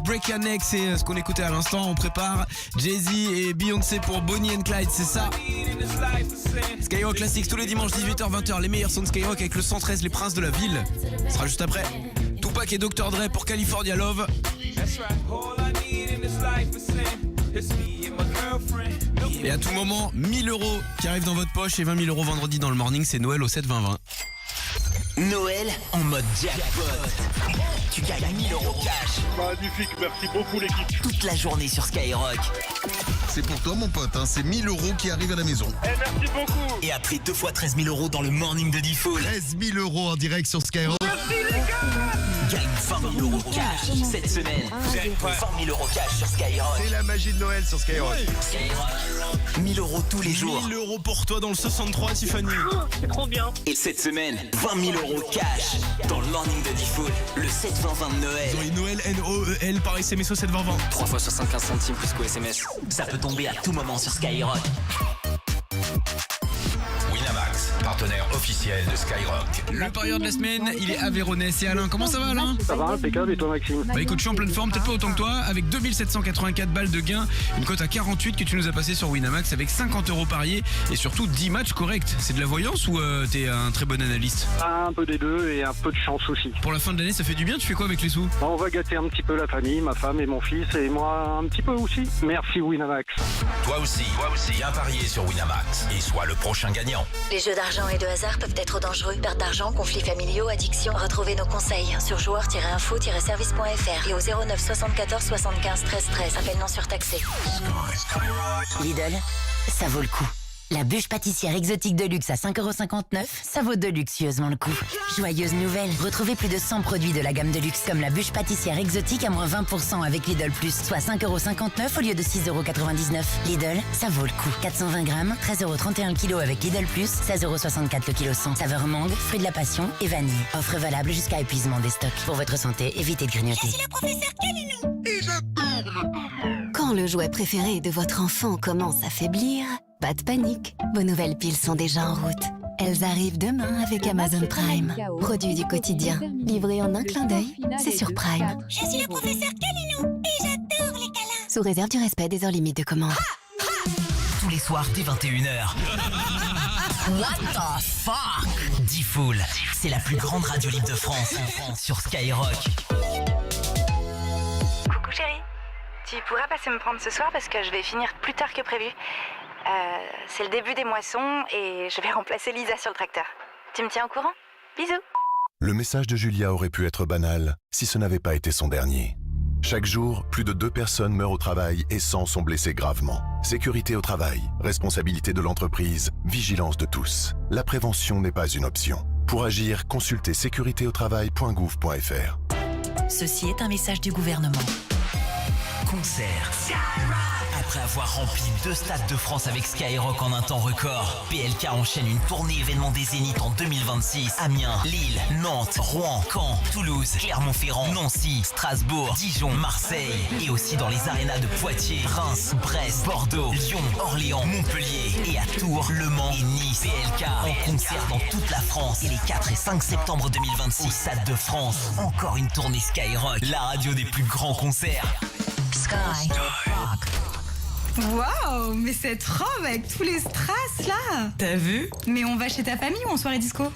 Break Your Neck, c'est ce qu'on écoutait à l'instant. On prépare Jay-Z et Beyoncé pour Bonnie and Clyde, c'est ça. Skyrock Classics tous les dimanches 18h-20h. Les meilleurs sons de Skyrock avec le 113, les princes de la ville. Ce sera juste après. Tupac et Dr. Dre pour California Love. Et à tout moment, 1000 € qui arrivent dans votre poche et 20 000 € vendredi dans le morning. C'est Noël au 7-20-20. Noël en mode jackpot. Tu gagnes 1000 € cash. Magnifique, merci beaucoup l'équipe. Toute la journée sur Skyrock. C'est pour toi mon pote, hein. C'est 1000 € qui arrivent à la maison. Merci beaucoup. Et après 2 fois 13 000 € dans le morning de Diffoul. 13 000 € en direct sur Skyrock. Merci les gars. Gagne 20 000 € cash cette semaine. 20 000 € cash sur Skyrock. C'est la magie de Noël sur Skyrock. Skyrock. 1000 € tous les jours. 1000 € pour toi dans le 63, Tiffany. C'est trop bien. Et cette semaine, 20 000 € cash dans le morning de Diffoul. Le 7-20-20 de Noël. Ils ont eu Noël N-O-E-L par SMS au 7-20-20. 3 fois 75 centimes plus qu'au SMS. Ça peut tomber à tout moment sur Skyrock. Winamax, partenaire officiel de Skyrock. Le parieur de la semaine, il est Aveyronais. C'est Alain. Comment ça va, Alain? Ça va, impeccable, et toi Maxime? Bah écoute, je suis en pleine forme, peut-être pas autant que toi, avec 2784 balles de gain, une cote à 48 que tu nous as passé sur Winamax avec 50 € pariés et surtout 10 matchs corrects. C'est de la voyance ou t'es un très bon analyste? Un peu des deux et un peu de chance aussi. Pour la fin de l'année, ça fait du bien, tu fais quoi avec les sous? On va gâter un petit peu la famille, ma femme et mon fils, et moi un petit peu aussi. Merci Winamax. Toi aussi, viens parier sur Winamax et sois le prochain gagnant. Les jeux d'argent et de hasard peuvent être dangereux. Perte d'argent, conflits familiaux, addiction. Retrouvez nos conseils sur joueurs-info-service.fr et au 09 74 75 13 13. Appel non surtaxé. Lidl, ça vaut le coup. La bûche pâtissière exotique de luxe à 5,59 €, ça vaut de luxueusement le coup. Joyeuse nouvelle, retrouvez plus de 100 produits de la gamme de luxe, comme la bûche pâtissière exotique à moins 20% avec Lidl Plus, soit 5,59 € au lieu de 6,99 €. Lidl, ça vaut le coup. 420 grammes, 13,31 € le kilo avec Lidl Plus, 16,64 € le kilo 100. Saveur mangue, fruit de la passion et vanille. Offre valable jusqu'à épuisement des stocks. Pour votre santé, évitez de grignoter. Je suis le professeur Calino. Et j'adore. Quand le jouet préféré de votre enfant commence à faiblir, pas de panique, vos nouvelles piles sont déjà en route. Elles arrivent demain avec Amazon Prime. Produit du quotidien, livré en un clin d'œil, c'est sur Prime. Je suis le professeur Calino et j'adore les câlins. Sous réserve du respect des heures limites de commande. Tous les soirs dès 21h. What the fuck? Diffoul, c'est la plus grande radio libre de France sur Skyrock. Coucou chérie, tu pourras passer me prendre ce soir parce que je vais finir plus tard que prévu. C'est le début des moissons et je vais remplacer Lisa sur le tracteur. Tu me tiens au courant? Bisous. Le message de Julia aurait pu être banal si ce n'avait pas été son dernier. Chaque jour, plus de 2 personnes meurent au travail et 100 sont blessées gravement. Sécurité au travail, responsabilité de l'entreprise, vigilance de tous. La prévention n'est pas une option. Pour agir, consultez sécuritéautravail.gouv.fr. Ceci est un message du gouvernement. Concert. Après avoir rempli 2 stades de France avec Skyrock en un temps record, PLK enchaîne une tournée événement des Zéniths en 2026. Amiens, Lille, Nantes, Rouen, Caen, Toulouse, Clermont-Ferrand, Nancy, Strasbourg, Dijon, Marseille et aussi dans les arénas de Poitiers, Reims, Brest, Bordeaux, Lyon, Orléans, Montpellier et à Tours, Le Mans et Nice. PLK en concert dans toute la France et les 4 et 5 septembre 2026 au Stade de France. Encore une tournée Skyrock, la radio des plus grands concerts. Skyrock. Waouh, mais cette robe avec tous les strass là! T'as vu? Mais on va chez ta famille ou en soirée disco?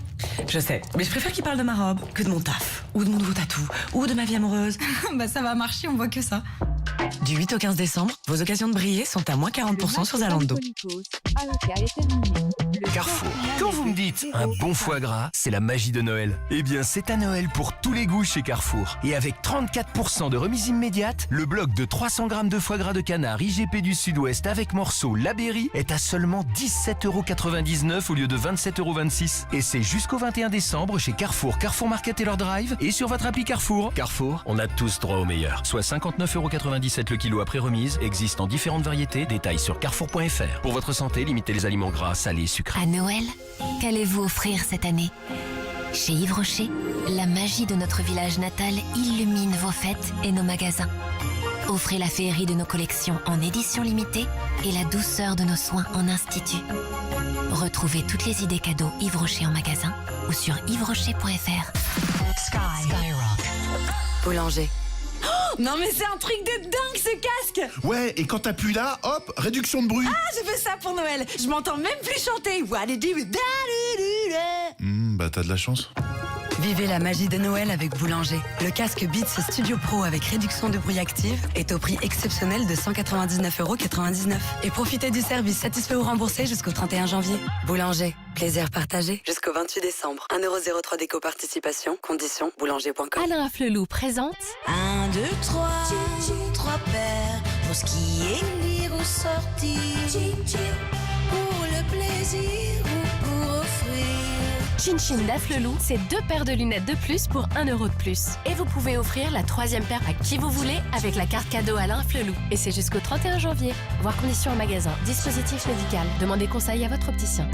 Je sais, mais je préfère qu'il parle de ma robe que de mon taf, ou de mon nouveau tatou, ou de ma vie amoureuse. Bah ça va marcher, on voit que ça. Du 8 au 15 décembre, vos occasions de briller sont à moins 40% sur Zalando. Carrefour. Quand vous me dites un bon foie gras, c'est la magie de Noël. Eh bien, c'est à Noël pour tous les goûts chez Carrefour. Et avec 34% de remise immédiate, le bloc de 300 grammes de foie gras de canard IGP du Sud-Ouest avec morceau La Berry est à seulement 17,99 € au lieu de 27,26 €. Et c'est jusqu'au 21 décembre chez Carrefour, Carrefour Market et leur drive et sur votre appli Carrefour. Carrefour, on a tous droit au meilleur. Soit 59,97 € le kilo après remise, existe en différentes variétés. Détails sur carrefour.fr. Pour votre santé, limitez les aliments gras, salés, sucrés. À Noël, qu'allez-vous offrir cette année? Chez Yves Rocher, la magie de notre village natal illumine vos fêtes et nos magasins. Offrez la féerie de nos collections en édition limitée et la douceur de nos soins en institut. Retrouvez toutes les idées cadeaux Yves Rocher en magasin ou sur yvesrocher.fr. Skyrock. Boulanger. Oh, Non mais c'est un truc de dingue ce casque. Ouais, et quand t'appuies là, hop, réduction de bruit. Ah, je veux ça pour Noël. Je m'entends même plus chanter. What did you do? Bah t'as de la chance. Vivez la magie de Noël avec Boulanger. Le casque Beats Studio Pro avec réduction de bruit active est au prix exceptionnel de 199,99 €. Et profitez du service satisfait ou remboursé jusqu'au 31 janvier. Boulanger, plaisir partagé jusqu'au 28 décembre. 1,03 € d'éco-participation, conditions boulanger.com. Alain Flelou présente 1, 2, 3, 3 paires pour skier, lire ou sortir, pour le plaisir ou pour offrir. Chin Chin d'Afflelou, c'est 2 paires de lunettes de plus pour 1 € de plus. Et vous pouvez offrir la 3e paire à qui vous voulez avec la carte cadeau Alain Afflelou. Et c'est jusqu'au 31 janvier. Voir conditions en magasin. Dispositif médical. Demandez conseil à votre opticien.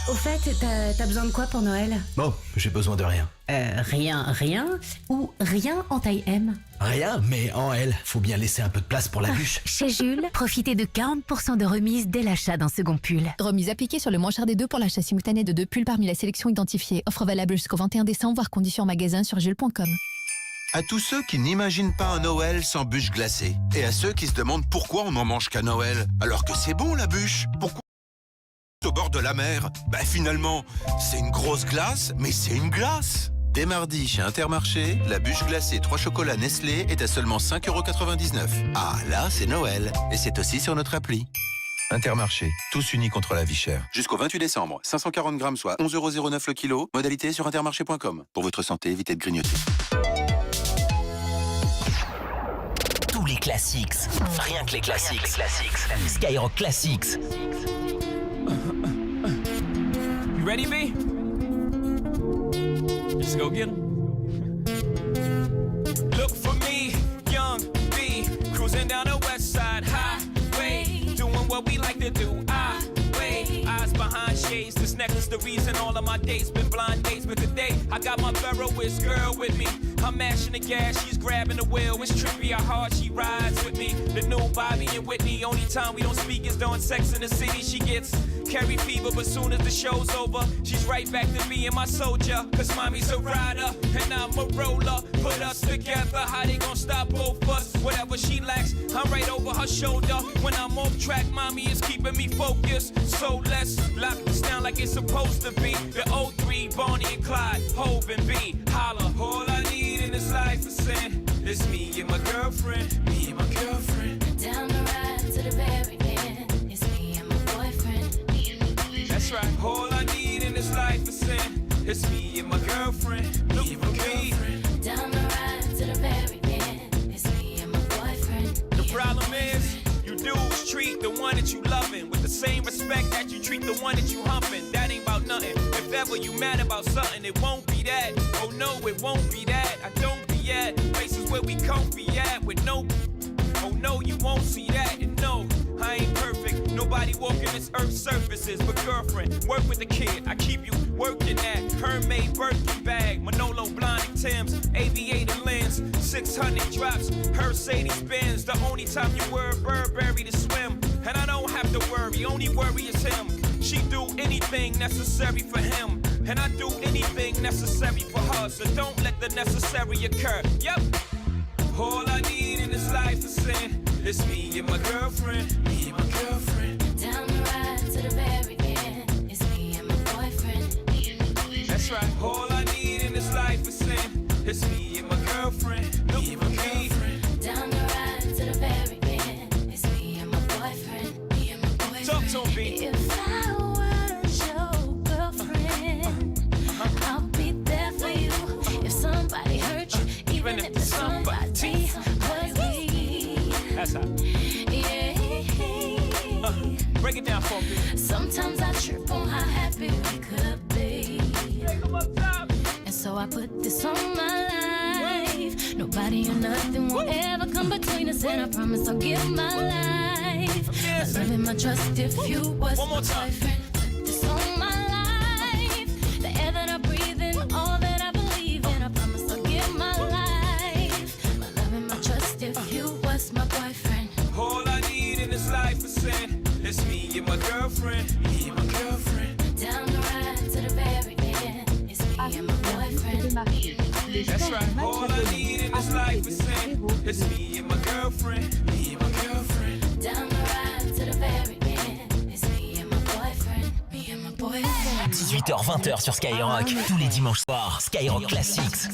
Au fait, t'as besoin de quoi pour Noël? Bon, j'ai besoin de rien. Rien ou rien en taille M? Rien, mais en L. Faut bien laisser un peu de place pour la bûche. Chez Jules, profitez de 40% de remise dès l'achat d'un second pull. Remise appliquée sur le moins cher des deux pour l'achat simultané de 2 pulls parmi la sélection identifiée. Offre valable jusqu'au 21 décembre, voir conditions en magasin sur jules.com. À tous ceux qui n'imaginent pas un Noël sans bûche glacée. Et à ceux qui se demandent pourquoi on n'en mange qu'à Noël, alors que c'est bon la bûche. Pourquoi au bord de la mer? Bah finalement, c'est une grosse glace, mais c'est une glace. Dès mardi, chez Intermarché, la bûche glacée 3 chocolats Nestlé est à seulement 5,99 €. Ah, là, c'est Noël. Et c'est aussi sur notre appli. Intermarché, tous unis contre la vie chère. Jusqu'au 28 décembre, 540 grammes, soit 11,09 € le kilo. Modalité sur intermarché.com. Pour votre santé, évitez de grignoter. Tous les classiques, rien que les classiques. Skyrock Classics. You ready, B? Let's go get 'em. Look for me, young B, cruising down the west side highway, doing what we like to do. Eyes behind shades, this necklace the reason all of my dates been blind dates. But today I got my Ferroist girl with me. I'm mashing the gas, she's grabbing the wheel. It's trippy how hard she rides with me. The new Bobby and Whitney, only time we don't speak is during Sex in the City. She gets carry fever, but soon as the show's over, she's right back to being my soldier. Cause mommy's a rider and I'm a roller. Put us together, how they gon' stop both us? Whatever she lacks, I'm right over her shoulder. When I'm off track, mommy is keeping me focused. So let's lock this down like it's supposed to be. The 03, Bonnie and Clyde, Hov and B. Holla, all I need in this life is sin. It's me and my girlfriend, me and my girlfriend. Down the ride to the very end. It's me and my boyfriend. That's right, all I need in this life is sin. It's me and my girlfriend, me and my girlfriend. Down the ride to the very end. It's me and my boyfriend. The problem is, you dudes treat the one that you loving with the same respect that you treat the one that you humping. That ain't about nothing. If ever you mad about something, it won't be that. Oh no, it won't be that. I don't be at places where we comfy at with no. Oh no, you won't see that. And no, I ain't perfect. Nobody walking this earth's surfaces. But girlfriend, work with the kid. I keep you working at Hermès Birkin bag, Manolo Blahnik Tim's, aviator lens, 600 drops, Mercedes Benz. The only time you wear Burberry to swim, and I don't have to worry. Only worry is him. She do anything necessary for him, and I do anything necessary for her. So don't let the necessary occur. Yep. All I need in this life is sin. It's me and my girlfriend, me and my girlfriend. Down the ride to the very end. It's me and my boyfriend. That's right. All I need in this life is sin. It's me and my girlfriend, me and my girlfriend. Down the ride to the very end. It's me and my boyfriend, me and my boyfriend. Talk to me. If I was your girlfriend, I'll be there for you. If somebody hurt you, even if it's somebody was me. That's how. Yeah. Break it down for me. Sometimes I trip on how happy we could be. And so I put this on my life. Nobody or nothing will ever come between us, and I promise I'll give my life. My love and my trust if you was my boyfriend. Put this on my life. The air that I breathe in, all that I believe in, I promise I'll give my life. My love and my trust if you was my boyfriend. All I need in this life is sin. It's me and my girlfriend, me and my girlfriend. Down the ride to the very end. It's me and my boyfriend. That's right. All I need in this life is It's me and my girlfriend. Me and my girlfriend. Down the ride to the very end. It's me and my boyfriend. Me and my boyfriend. 18h-20h sur Skyrock. Tous les dimanches soirs. Skyrock Classics.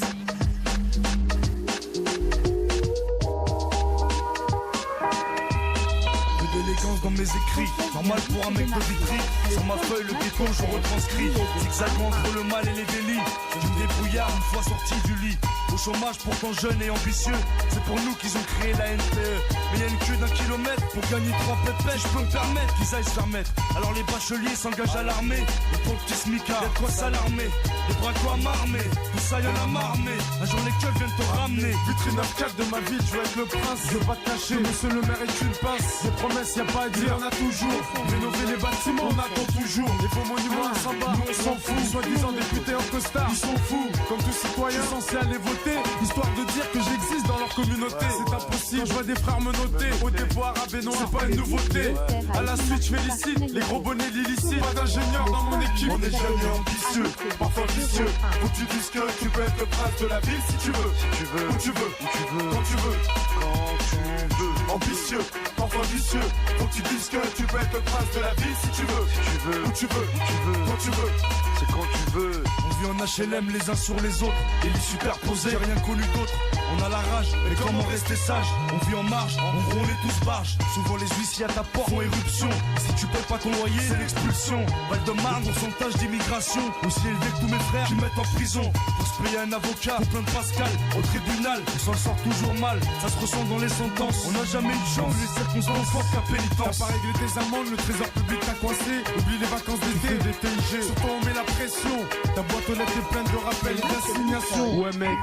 D'élégance dans mes écrits, normal pour un mec de Vitry. Sur ma feuille, le ghetto, je retranscris. Zigzagant entre le mal et les délits. Du débrouillard une fois sorti du lit. Au chômage pourtant jeune et ambitieux. C'est pour nous qu'ils ont créé la NPE. Mais y a une queue d'1 kilomètre pour gagner 3 pépettes. Je peux me permettre qu'ils aillent se faire mettre. Alors les bacheliers s'engagent à l'armée. Et pour le petit smicard, y'a de quoi s'alarmer. Des braquois m'armer, tout ça y'en a marmé. Un jour les keufs viennent te ramener. Vitrine 9-4 de ma ville, je veux être le prince. Je veux pas te cacher, monsieur le maire est une pince. Des promesses y'a pas à dire, on a toujours. Rénover les bâtiments, on attend toujours. Les faux monuments à Samba, nous on s'en fout. Soi-disant députés en costard, ils sont fous. Comme tout citoyen censé aller voter, histoire de dire que j'existe dans leur communauté. C'est impossible, je vois des frères me noter. Au dépôt arabe et noir, c'est pas une nouveauté. À la suite, je félicite les gros bonnets l'illicite. Pas d'ingénieur dans mon équipe. On est jeunes et ambitieux, parfois vicieux. Faut que tu dises que tu peux être le prince de la ville si tu veux. Si tu veux, où tu veux, où tu veux, quand tu veux. Quand tu veux. Ambitieux, parfois vicieux. Faut que tu dises que tu peux être le prince de la ville si tu veux. Si tu veux, où tu veux, où tu veux, quand tu veux. C'est quand tu veux. On vit en HLM les uns sur les autres. Et les superposés, j'ai rien connu d'autre. On a la rage, mais comment rester sage? On vit en marge, on roule tous barges. Souvent les huissiers à ta porte font éruption. Si tu payes pas ton loyer, c'est l'expulsion. Val-de-Marne, pourcentage d'immigration aussi élevé que tous mes frères qui mettent en prison. Pour se payer un avocat, pour plein de Pascal. Au tribunal, on s'en sort toujours mal. Ça se ressent dans les sentences. On n'a jamais eu de chance, les circonstances fortes qu'à pénitence. T'as pas réglé tes amendes, le trésor public t'a coincé. Oublie les vacances d'été, des TIG. Surtout on met la pression. Ta boîte aux lettres est pleine de rappels et d'assignations. Ouais mec,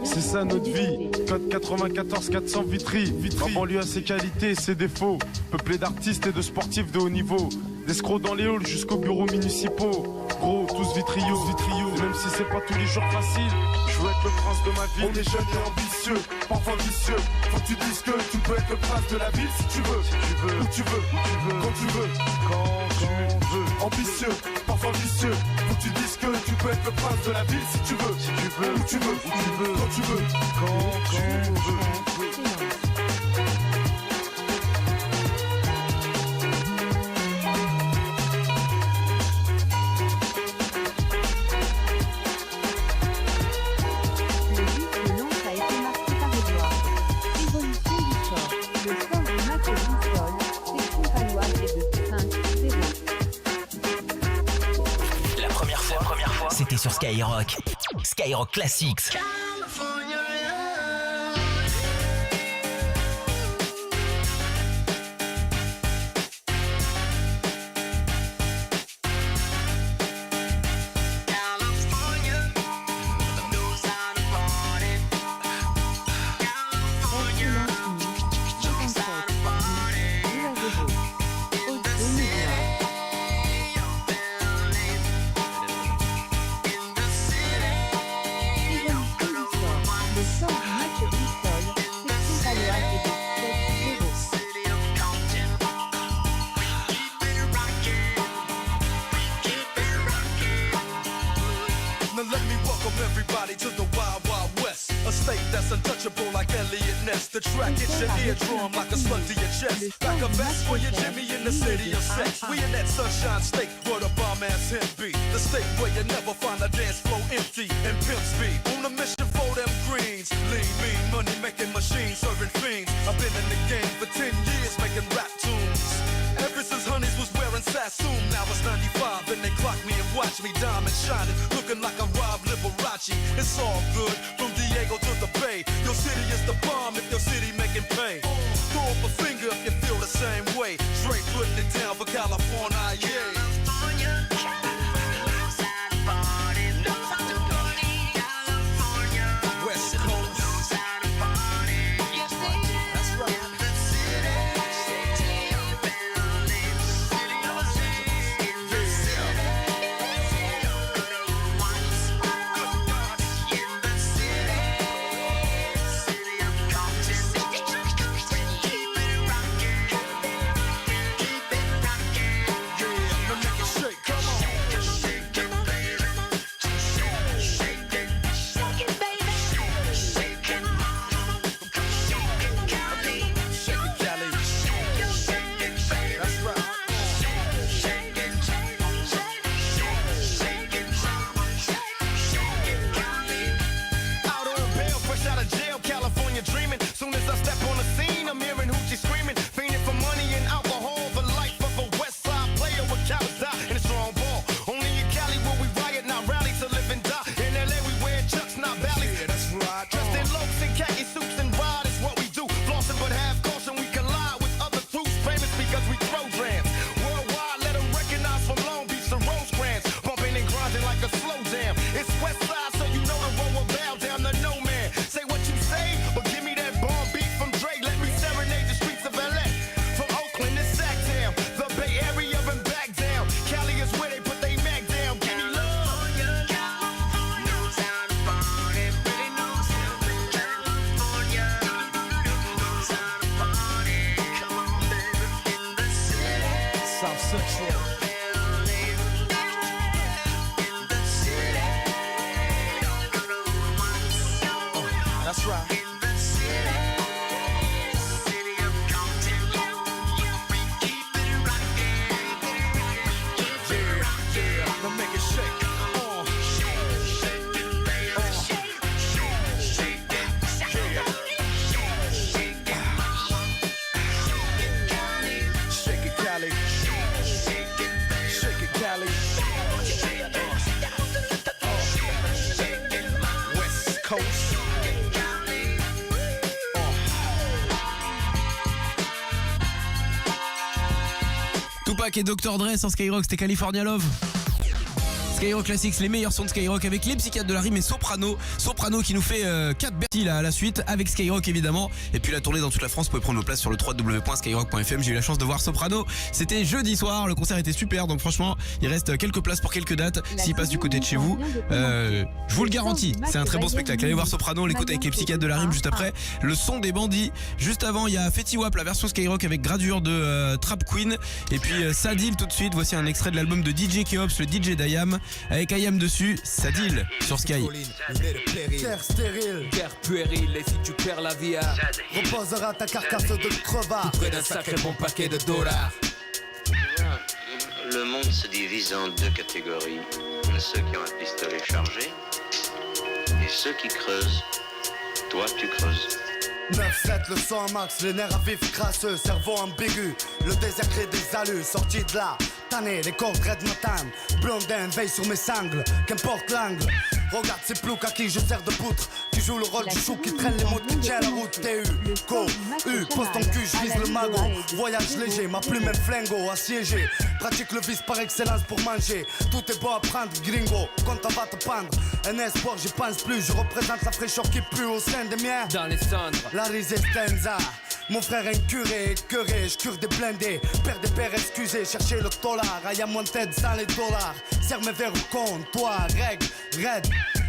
c'est ça notre vie. Code 94 400 Vitry. En banlieue à ses qualités et ses défauts. Peuplé d'artistes et de sportifs de haut niveau. D'escrocs dans les halls jusqu'aux bureaux municipaux. Gros, tous vitriaux. Même si c'est pas tous les jours facile, je veux être le prince de ma ville. On est jeunes et ambitieux, parfois vicieux. Faut que tu dises que tu peux être le prince de la ville si tu veux. Si tu veux, où tu veux, où tu veux, quand tu veux. Quand tu veux. Ambitieux, parfois vicieux. Faut que tu dises que tu peux être le prince de la ville si tu veux. Si tu veux, où tu veux, où tu veux, quand tu veux. Quand tu veux. C'était sur Skyrock. Skyrock Classics. The track hits your eardrum like a slug to your chest. Like a vest for your Jimmy in the city of sex. We in that sunshine state where the bomb ass him be. The state where you never find a dance floor empty and pimp speed. On a mission for them greens. Lean, mean, money making machines, serving fiends. I've been in the game for 10 years making rap tunes. Ever since Honeys was wearing Sassoon, now it's 95 and they clock me and watch me diamond shining, looking like I'm Rob Liberace. It's all good from Diego to the Bay. Your city is the bomb if your city making pay. Throw up a finger if you feel the same way. Straight putting it down for California, yeah. West Coast. Sexual. That's right. Now make it shake. Shake it, Cali. Shake it, Cali. West Coast. Tupac et Dr. Dre sur Skyrock, c'était California Love. Skyrock Classics, les meilleurs sons de Skyrock avec les psychiatres de la rime et Soprano. Soprano qui nous fait 4 Bertie là, à la suite avec Skyrock évidemment. Et puis la tournée dans toute la France, vous pouvez prendre vos places sur le www.skyrock.fm. J'ai eu la chance de voir Soprano. C'était jeudi soir, le concert était super. Donc franchement, il reste quelques places pour quelques dates. S'il passe du côté de chez vous, je vous le garantis, c'est un très bon spectacle. Allez voir Soprano, on l'écoute avec les psychiatres de la rime juste après. Le son des bandits. Juste avant, il y a Fetty Wap, la version Skyrock avec gradure de Trap Queen. Et puis Sadil tout de suite. Voici un extrait de l'album de DJ Keops, le DJ d'Ayam. Avec Ayam dessus, Sadil sur Sky. Terre stérile, guerre puérile, et si tu perds la vie, reposera ta carcasse de crevard tout près d'un sacré bon paquet de dollars. Le monde se divise en deux catégories. Ceux qui ont un pistolet chargé et ceux qui creusent. Toi, tu creuses. 9-7, le son en max, les nerfs à vif crasseux, cerveau ambigu. Le désert crée des alus, sorti de là. Tanné, les cordes red matin. Blondin, veille sur mes sangles, qu'importe l'angle. Regarde ces ploucs à qui je sers de poutre. Qui joue le rôle du chou qui traîne les mots qui tient la route. TU, Co, U, pose ton cul, je vise le magot. Voyage léger, ma plume est flingo, assiégé. Pratique le vice par excellence pour manger. Tout est bon à prendre, gringo, quand on va te pendre. Un espoir, j'y pense plus, je représente la fraîcheur qui pue au sein des miens. Dans les cendres, la resistenza. Mon frère incuré, écœuré, je cure des blindés. Père des pères, excusez, cherchez le dollar. I am wanted sans les dollars. Serre mes verres au comptoir, règle, raid.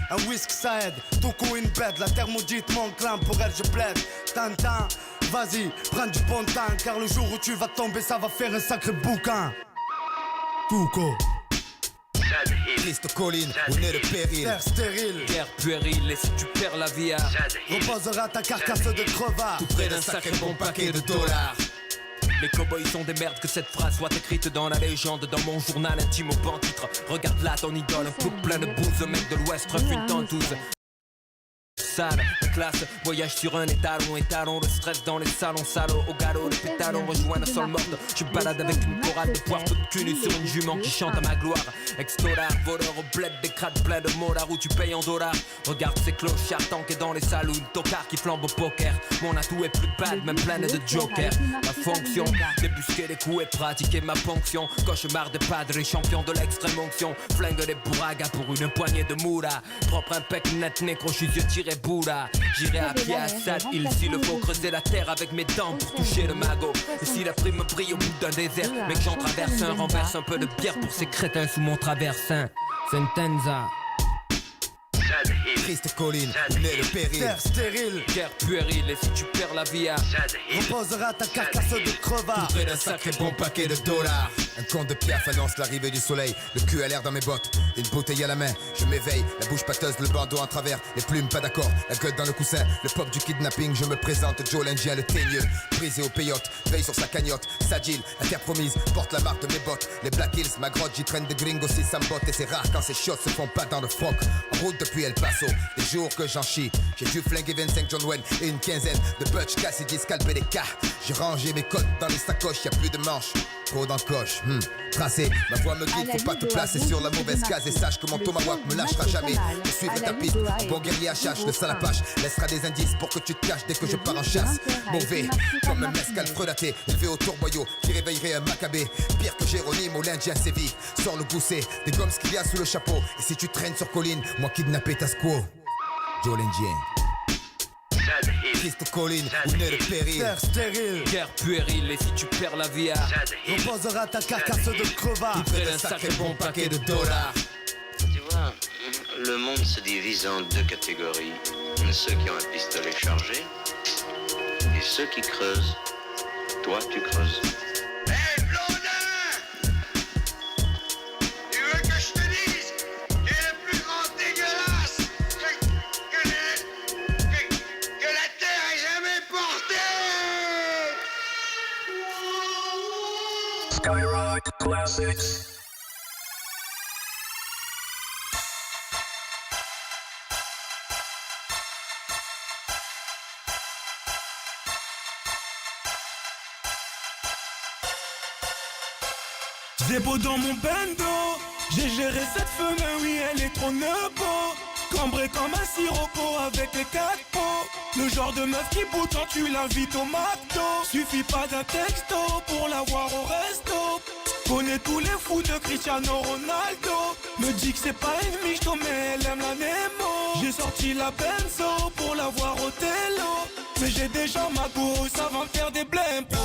Un whisky ça aide, tout coup une bête. La thermodite, mon clan, pour elle je plaide. Tintin, vas-y, prends du bon temps. Car le jour où tu vas tomber, ça va faire un sacré bouquin. Foucault. Triste colline, on est le péril. Terre stérile, guerre puérile, et si tu perds la vie, reposera ta carcasse de crevard tout près d'un sacré bon paquet de dollars. Les cowboys sont des merdes, que cette phrase soit écrite dans la légende. Dans mon journal intime au ban titre. Regarde là ton idole, un couple plein de bouse. Mec de l'ouest, refuse une tentouse. Sale, classe, voyage sur un étalon, le stress dans les salons, salauds, au galop, les pétalons rejoignent la sol morte. Je balade avec une chorale de poire toute cul nue sur une jument qui chante à ma gloire. Ex-dollar, voleur au bled, des crades pleins de mollard où tu payes en dollars. Regarde ces clochards tankés dans les saloons, tocards qui flambent au poker. Mon atout est plus bad, même plein de joker. Ma fonction, débusquer les coups et pratiquer ma ponction. Cauchemar de padres, champion de l'extrême onction. Flingue les bourragas pour une poignée de moula. Propre impec net, nécro, je suis yeux tiré boula. J'irai à pied à Sad Hill s'il le faut, creuser la terre avec mes dents pour toucher le magot. Et si la prime brille au bout d'un désert, mec j'en traverse un, renverse un peu de pierre pour ces crétins sous mon traversin. Sentenza. Triste colline, on est le péril. Terre stérile, guerre puérile, et si tu perds la vie, reposera ta carcasse de crevard tout près d'un sacré bon paquet de dollars. Un conte de Piaf annonce l'arrivée du soleil. Le cul à l'air dans mes bottes, une bouteille à la main. Je m'éveille, la bouche pâteuse, le bandeau en travers. Les plumes pas d'accord, la gueule dans le coussin. Le pop du kidnapping, je me présente, Joe l'Indien, le teigneux. Brisé au peyote, veille sur sa cagnotte. Sadil, la terre promise, porte la marque de mes bottes. Les Black Hills, ma grotte, j'y traîne des gringos si ça me botte. Et c'est rare quand ces shots se font pas dans le froc. En route depuis El Paso, les jours que j'en chie. J'ai dû flinguer 25 John Wayne et une quinzaine de Butch Cassidy, scalper des cas. J'ai rangé mes codes dans les sacoches, y'a plus de manches. Trop d'encoche, tracé, ma voix me guide, faut pas te placer sur la mauvaise case. Et sache que mon tomahawk me lâchera jamais. Je suivrai ta piste, un bon guerrier à chasse. Le salapache laissera des indices pour que tu te caches dès que je pars en chasse. Mauvais, comme un mescal frelaté, élevé au tourboyau, qui réveillerait un macabé. Pire que Jérônime ou l'Indien sévit. Sors le gousset, des gommes ce qu'il y a sous le chapeau. Et si tu traînes sur colline, moi kidnapper ta squaw. Joe l'Indien. Triste colline, où naît le péril. Terre stérile, guerre puérile, et si tu perds la vie, reposera ta carcasse de crevard tout près d'un sacré bon paquet de dollars. Tu vois, le monde se divise en deux catégories. Ceux qui ont un pistolet chargé et ceux qui creusent. Toi, tu creuses. Hey, Blondin! Skyrock Classics. J'ai beau dans mon bendo, j'ai géré cette femme, oui elle est trop nebo. Cambré comme un sirocco avec les 4 pots. Le genre de meuf qui bout quand tu l'invites au McDo. Suffit pas d'un texto pour la voir au resto. Connais tous les fous de Cristiano Ronaldo. Me dit que c'est pas une michto mais elle aime la Nemo. J'ai sorti la benzo pour la voir au télo. Mais j'ai déjà ma go, ça va me faire des blimps.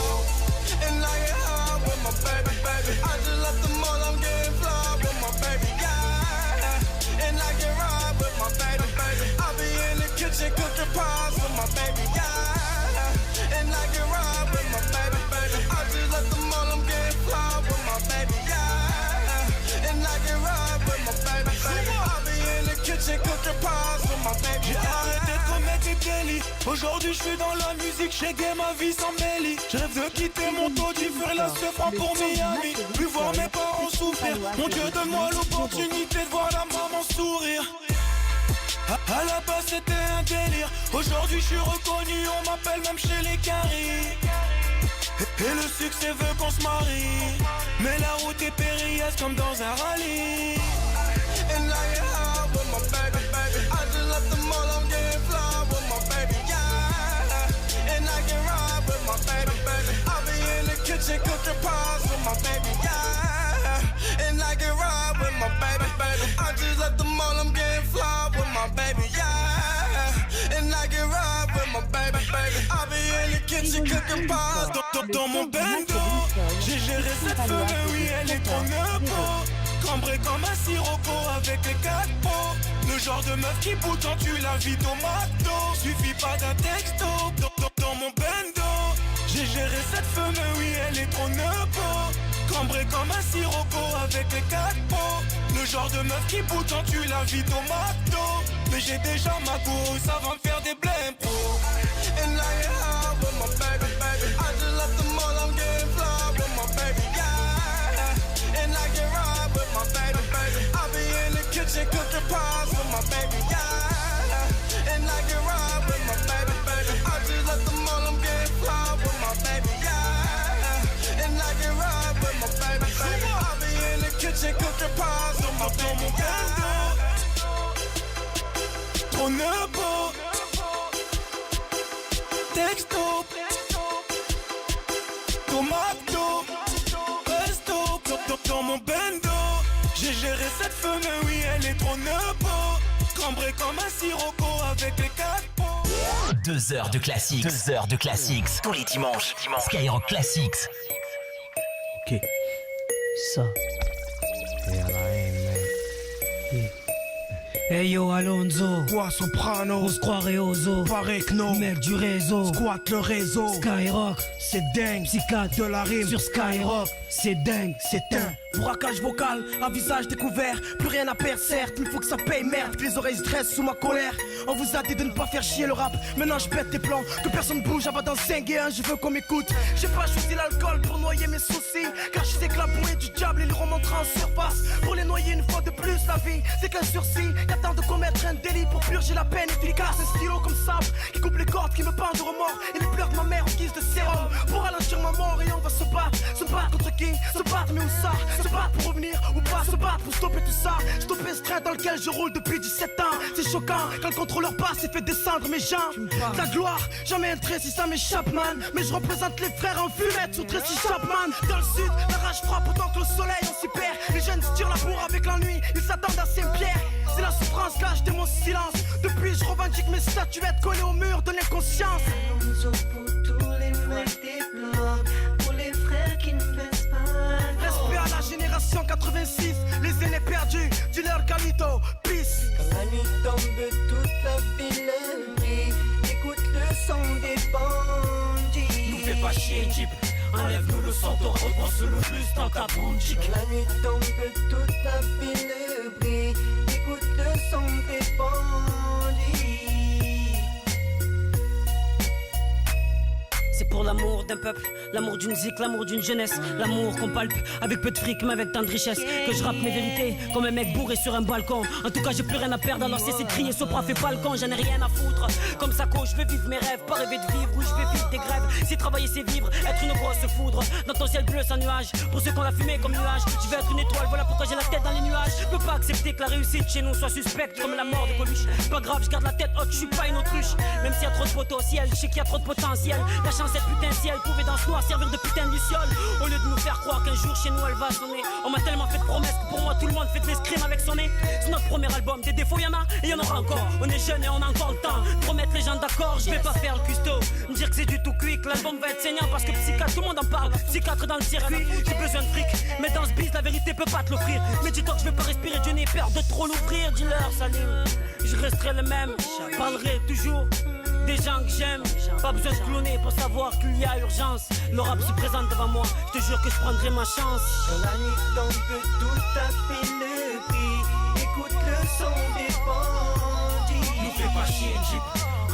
And like it hard with my baby, baby. I just left the mall, I'm getting fly with my baby, yeah. And like it hard with my baby, baby. I be in the kitchen cooking pies with my baby, yeah. And like it hard with my baby, baby. I just left the mall, I'm getting fly with my baby, yeah. And like it hard with my baby, baby. I be in the kitchen cooking pies with my baby, J'ai yeah. arrêté de commettre des délits. Aujourd'hui je suis dans la musique, j'ai gagné ma vie sans mêlis. Je rêve de quitter mon taudis, faire la seufre pour Miami. Plus voir mes parents souffrir. Mon Dieu, donne-moi l'opportunité de voir la maman sourire. À la base c'était un délire. Aujourd'hui je suis reconnu, on m'appelle même chez les caries. Et le succès veut qu'on se marie. Mais la route est périlleuse comme dans un rallye. And like it hard with my baby, baby. I just left the mall, I'm getting fly with my baby, yeah. And like it hard with my baby, baby. I be in the kitchen cooking pies with my baby, yeah. And like it hard with my baby, baby. I just left the mall, I'm getting fly with my baby, yeah. And like it hard with my baby, baby. I be in the kitchen cooking pies. Dans mon bendo, j'ai géré cette femme, oui elle est trop nebo. Cambré comme un sirocco avec les 4 pots. Le genre de meuf qui bout quand tu l'invites au McDo. Suffit pas d'un texto. Dans mon bendo, j'ai géré cette femme, oui elle est trop nebo. Cambré comme un sirocco avec les 4 pots. Le genre de meuf qui bout quand tu l'invites au McDo. Mais j'ai déjà ma go, ça va me faire des blimps. And like it hard with my baby, baby. I just left the mall, I'm getting fly with my baby, yeah. And like it hard with my baby, baby. I be in the kitchen cooking pies with my baby, yeah. And like it hard with my baby, baby. I just left the mall, I'm getting fly with my baby, yeah. And like it hard with my baby, baby. I be in the kitchen cooking pies with my baby, yeah. Trop nebo. Texto. Tomato. Resto. Dans mon bendo. J'ai géré cette femme, oui elle est trop nebo. Cambré comme un sirocco avec les 4 pots. 2 heures de classiques. 2 heures de classiques. Tous les dimanches. Skyrock Classics. Ok. Ça. Et à la haine, man. Yeah. Hey yo Alonso, Quoi Soprano, on se croirait aux os. paraît que non, Mec du réseau, squatte le réseau. Skyrock, C'est dingue, psychiatre de la rime sur Skyrock, c'est dingue, c'est un braquage vocal, à visage découvert. Plus rien à perdre, certes, il faut que ça paye, merde. Que les oreilles stressent sous ma colère. On vous a dit de ne pas faire chier le rap. Maintenant je pète des plans, que personne bouge. Avant dans 5 et 1, je veux qu'on m'écoute. J'ai pas choisi l'alcool pour noyer mes soucis. Car je sais que la bouée du diable, il remontera en surface. Pour les noyer une fois de plus, la vie, c'est qu'un sursis. Qu'attend de commettre un délit pour purger la peine efficace. Un stylo comme sable, qui coupe les cordes, qui me peint de remords. Et les pleurs de ma mère en guise de sérum. Pour ralentir ma mort et on va se battre contre qui? Se battre mais où ça? Se battre pour revenir ou pas? Se battre pour stopper tout ça? Stopper ce train dans lequel je roule depuis 17 ans. C'est choquant quand le contrôleur passe et fait descendre mes jambes. La gloire, jamais un trait si ça m'échappe man. Mais je représente les frères en fumette sous Tracy Chapman. Dans le sud, la rage frappe autant que le soleil on s'y perd. Les jeunes se tirent la bourre avec l'ennui, ils s'attendent à Saint-Pierre. C'est la souffrance, lâche de mon silence. Depuis je revendique mes statuettes collées au mur de l'inconscience. Pour les frères qui ne baissent pas. Respect à la génération 86, les aînés perdus, dealer Calito, peace. Quand la nuit tombe, toute la ville brille. Écoute le son des bandits. Nous fais pas chier, Jeep. Enlève-nous le son, t'en repense le plus dans ta boutique. Quand la nuit tombe, toute la ville brille. Écoute le son des bandits. c'est pour l'amour d'un peuple, l'amour d'une zik, l'amour d'une jeunesse, l'amour qu'on palpe avec peu de fric mais avec tant de richesse. Que je rappe mes vérités comme un mec bourré sur un balcon. En tout cas j'ai plus rien à perdre, alors cessez de crier, Sopra fait pas le con, j'en ai rien à foutre. Comme ça je veux vivre mes rêves, pas rêver de vivre où je vais vivre des grèves. Si travailler c'est vivre, être une grosse foudre dans ton ciel bleu sans nuage. Pour ceux qu'on a fumé comme nuage, je vais être une étoile, voilà pourquoi j'ai la tête dans les nuages. Je peux pas accepter que la réussite chez nous soit suspecte comme la mort de Coluche. Pas grave, je garde la tête haute, je suis pas une autruche. Même s'il y a trop de poteaux au ciel, je sais qu'il y a trop de potentiel. La chance est putain ciel, pouvait dans ce noir servir de putain de luciole. Au lieu de nous faire croire qu'un jour chez nous elle va sonner. On m'a tellement fait de promesses que pour moi tout le monde fait de l'escrime avec son nez. C'est notre premier album, des défauts y'en a et y'en aura encore. On est jeunes et on a encore le temps de remettre les gens d'accord. Je vais pas faire le custo, me dire que c'est du tout cuit, que l'album va être saignant parce que psychiatre, tout le monde en parle. Psychiatre dans le circuit, j'ai besoin de fric, mais dans ce biz la vérité peut pas te l'offrir. Mais dis-toi que je vais pas respirer, Dieu n'ai peur de trop l'ouvrir. Dis-leur Salim, je resterai le même, parlerai toujours des gens que j'aime. Pas besoin de cloner pour savoir qu'il y a urgence. Le rap se présente devant moi, je te jure que je prendrai ma chance. Quand la nuit tombe, tout a fait le prix. Écoute le son des bandits. Nous fais pas chier, Jeep.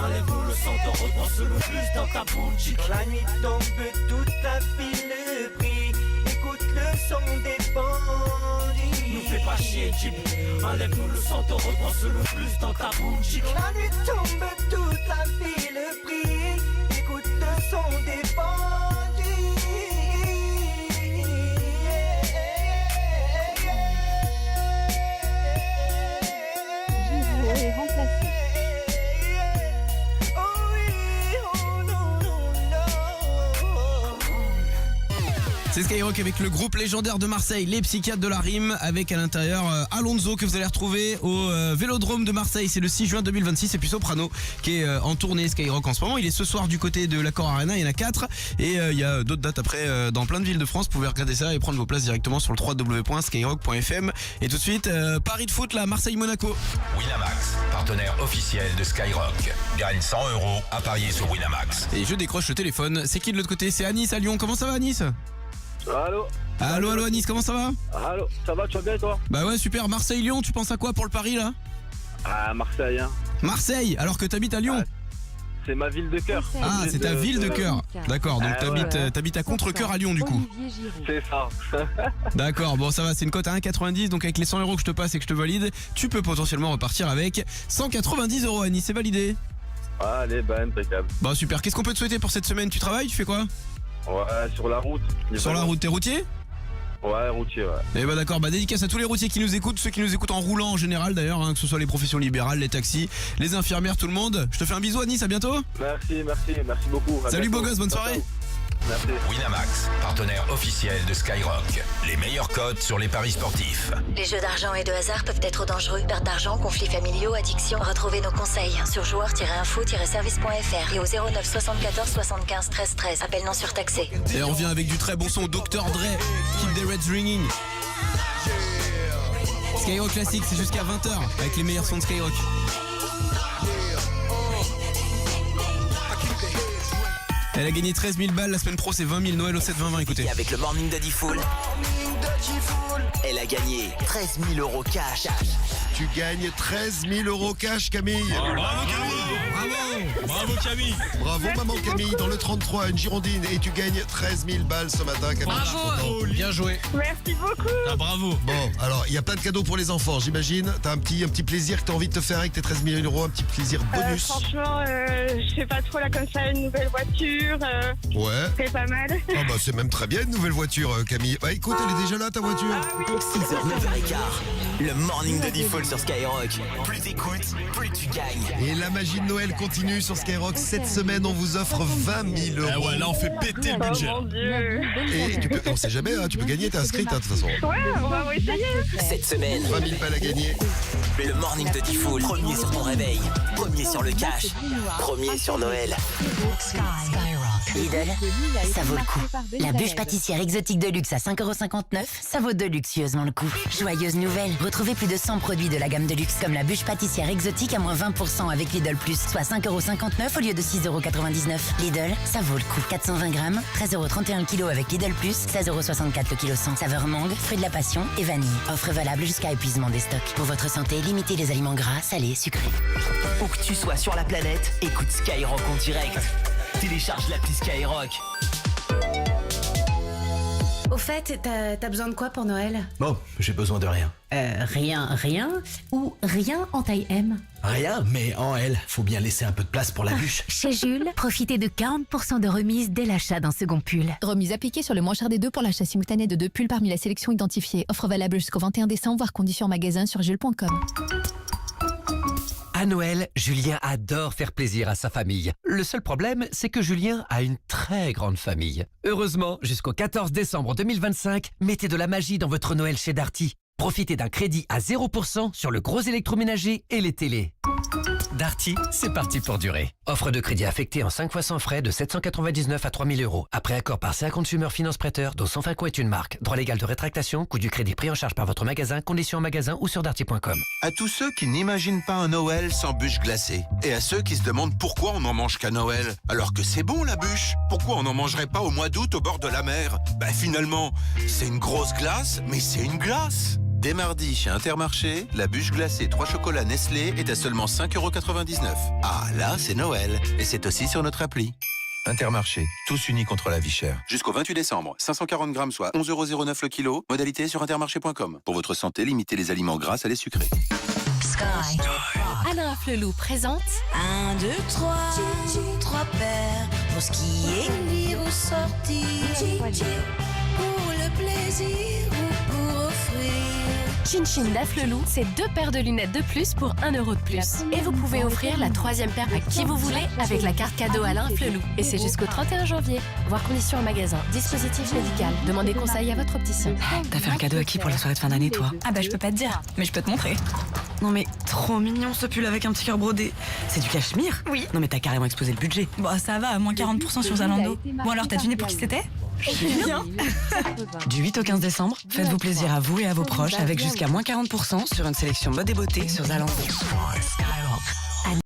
Enlève-nous le son, te repense-le plus dans ta boutique. Quand la nuit tombe, tout a fait le prix. Écoute le son des bandits. Nous fais pas chier, Jeep. Enlève-nous le son, te repense-le plus dans ta boutique. Quand la nuit tombe, tout a fait le prix. Écoute le son des bandits. Est remplacé. C'est Skyrock avec le groupe légendaire de Marseille, les psychiatres de la rime, avec à l'intérieur Alonso que vous allez retrouver au Vélodrome de Marseille. C'est le 6 juin 2026. Et puis Soprano qui est en tournée Skyrock en ce moment. Il est ce soir du côté de l'Accor Arena. Il y en a 4 et il y a d'autres dates après dans plein de villes de France. Vous pouvez regarder ça et prendre vos places directement sur le www.skyrock.fm. Et tout de suite, Paris de foot là, Marseille-Monaco. Winamax, partenaire officiel de Skyrock. Gagne 100 € à parier sur Winamax. Et je décroche le téléphone. C'est qui de l'autre côté? C'est Anis à Lyon. Comment ça va Anis? Allô? Allô Anis, comment ça va? Allô, ça va, tu vas bien toi? Bah ouais, super. Marseille-Lyon, tu penses à quoi pour le pari là? Ah, Marseille, hein. Marseille, alors que t'habites à Lyon? C'est ma ville de cœur. Ah, c'est ta ville de cœur. D'accord, donc t'habites à Contre-Cœur à Lyon du coup. C'est ça. D'accord, bon ça va, c'est une cote à 1,90, donc avec les 100 € que je te passe et que je te valide, tu peux potentiellement repartir avec 190 € Anis, c'est validé. Allez, bah impeccable. Bah super, qu'est-ce qu'on peut te souhaiter pour cette semaine? Tu travailles, tu fais quoi? Ouais, sur la route. Sur la route, t'es routier? Ouais, routier, ouais. Eh bah d'accord, bah dédicace à tous les routiers qui nous écoutent, ceux qui nous écoutent en roulant en général d'ailleurs, hein, que ce soit les professions libérales, les taxis, les infirmières, tout le monde. Je te fais un bisou Anis, à bientôt. Merci beaucoup. Salut beau gosse, bonne soirée. Merci. Winamax, partenaire officiel de Skyrock. Les meilleures cotes sur les paris sportifs. Les jeux d'argent et de hasard peuvent être dangereux. Perte d'argent, conflits familiaux, addiction. Retrouvez nos conseils sur joueurs-info-service.fr et au 09 74 75 13 13. Appel non surtaxé. Et on revient avec du très bon son, Dr Dre, Keep the Reds Ringing. Skyrock classique, c'est jusqu'à 20h avec les meilleurs sons de Skyrock. Elle a gagné 13 000 balles, la semaine pro c'est 20 000, Noël au 7-20-20, écoutez. Et avec le Morning Daddy Full, elle a gagné 13 000 € cash. Tu gagnes 13 000 € cash, Camille. Oh, bravo Camille. Bravo Camille. Bravo maman Camille, dans le 33, une Girondine, et tu gagnes 13 000 balles ce matin, Camille. Bravo. Bien joué. Merci beaucoup. Ah, bravo. Bon, alors il y a plein de cadeaux pour les enfants, j'imagine. T'as un petit plaisir que t'as envie de te faire avec tes 13 000 €, un petit plaisir bonus. Franchement, je sais pas trop là comme ça, une nouvelle voiture. Ouais. C'est pas mal. Ah bah c'est même très bien une nouvelle voiture, Camille. Bah écoute, elle est déjà là ta voiture. 6h, 9h15, le Morning Daddy Full sur Skyrock. Plus t'écoutes, plus tu gagnes. Et la magie de Noël continue sur Skyrock. Cette semaine, on vous offre 20 000 €. Ah ouais, là on fait péter le budget. Oh mon Dieu. Et tu peux, on sait jamais, hein, tu peux gagner, t'es inscrite hein, de toute façon. Ouais, on va essayer. Cette semaine, 20 000 balles à gagner. le Morning Daddy Full. Premier sur ton réveil, premier sur le cash, premier sur Noël. Lidl, ça vaut le coup. La bûche pâtissière exotique de luxe à 5,59 €, ça vaut deluxeusement le coup. Joyeuse nouvelle, retrouvez plus de 100 produits de la gamme de luxe comme la bûche pâtissière exotique à moins 20% avec Lidl Plus, soit 5,59 € au lieu de 6,99 €. Lidl, ça vaut le coup. 420 grammes, 13,31 € le kilo avec Lidl Plus, 16,64 € le kilo 100. Saveur mangue, fruit de la passion et vanille. Offre valable jusqu'à épuisement des stocks. Pour votre santé, limitez les aliments gras, salés, sucrés. Où que tu sois sur la planète, écoute Skyrock en direct. Télécharge l'appli Skyrock. Au fait, t'as besoin de quoi pour Noël? Bon, j'ai besoin de rien. Rien ou rien en taille M? Rien, mais en L, faut bien laisser un peu de place pour la bûche. Chez Jules, profitez de 40% de remise dès l'achat d'un second pull. Remise appliquée sur le moins cher des deux pour l'achat simultané de 2 pulls parmi la sélection identifiée. Offre valable jusqu'au 21 décembre, voire conditions en magasin sur jules.com. À Noël, Julien adore faire plaisir à sa famille. Le seul problème, c'est que Julien a une très grande famille. Heureusement, jusqu'au 14 décembre 2025, mettez de la magie dans votre Noël chez Darty. Profitez d'un crédit à 0% sur le gros électroménager et les télés. Darty, c'est parti pour durer. Offre de crédit affecté en 5 fois sans frais de 799 à 3000 euros. Après accord par CA Consumer Finance Prêteur, dont Sanfinco est une marque. Droit légal de rétractation, coût du crédit pris en charge par votre magasin, conditions en magasin ou sur darty.com. À tous ceux qui n'imaginent pas un Noël sans bûche glacée. Et à ceux qui se demandent pourquoi on n'en mange qu'à Noël, alors que c'est bon la bûche. Pourquoi on n'en mangerait pas au mois d'août au bord de la mer? Bah finalement, c'est une grosse glace, mais c'est une glace. Dès mardi, chez Intermarché, la bûche glacée 3 chocolats Nestlé est à seulement 5,99 €. Ah, là, c'est Noël. Et c'est aussi sur notre appli. Intermarché, tous unis contre la vie chère. Jusqu'au 28 décembre, 540 grammes, soit 11,09 € le kilo. Modalité sur intermarché.com. Pour votre santé, limitez les aliments gras à les sucrés. Sky. Alain Flelou présente 1, 2, 3, 3 paires pour skier, lire ou sortir, pour le plaisir ou pour offrir. Chin Chin d'Afflelou, c'est 2 paires de lunettes de plus pour 1 € de plus. Et vous pouvez offrir la 3e paire à qui vous voulez avec la carte cadeau Alain Flelou. Et c'est jusqu'au 31 janvier. Voir conditions en magasin. Dispositif médical. Demandez conseil à votre opticien. T'as fait un cadeau à qui pour la soirée de fin d'année, toi? Ah bah je peux pas te dire, mais je peux te montrer. Non mais trop mignon ce pull avec un petit cœur brodé. C'est du cachemire? Oui. Non mais t'as carrément explosé le budget. Bon ça va, moins 40% sur Zalando. Bon alors t'as deviné pour qui c'était? Bien. Du 8 au 15 décembre, faites-vous plaisir à vous et à vos proches avec jusqu'à moins 40% sur une sélection mode et beauté sur Zalando.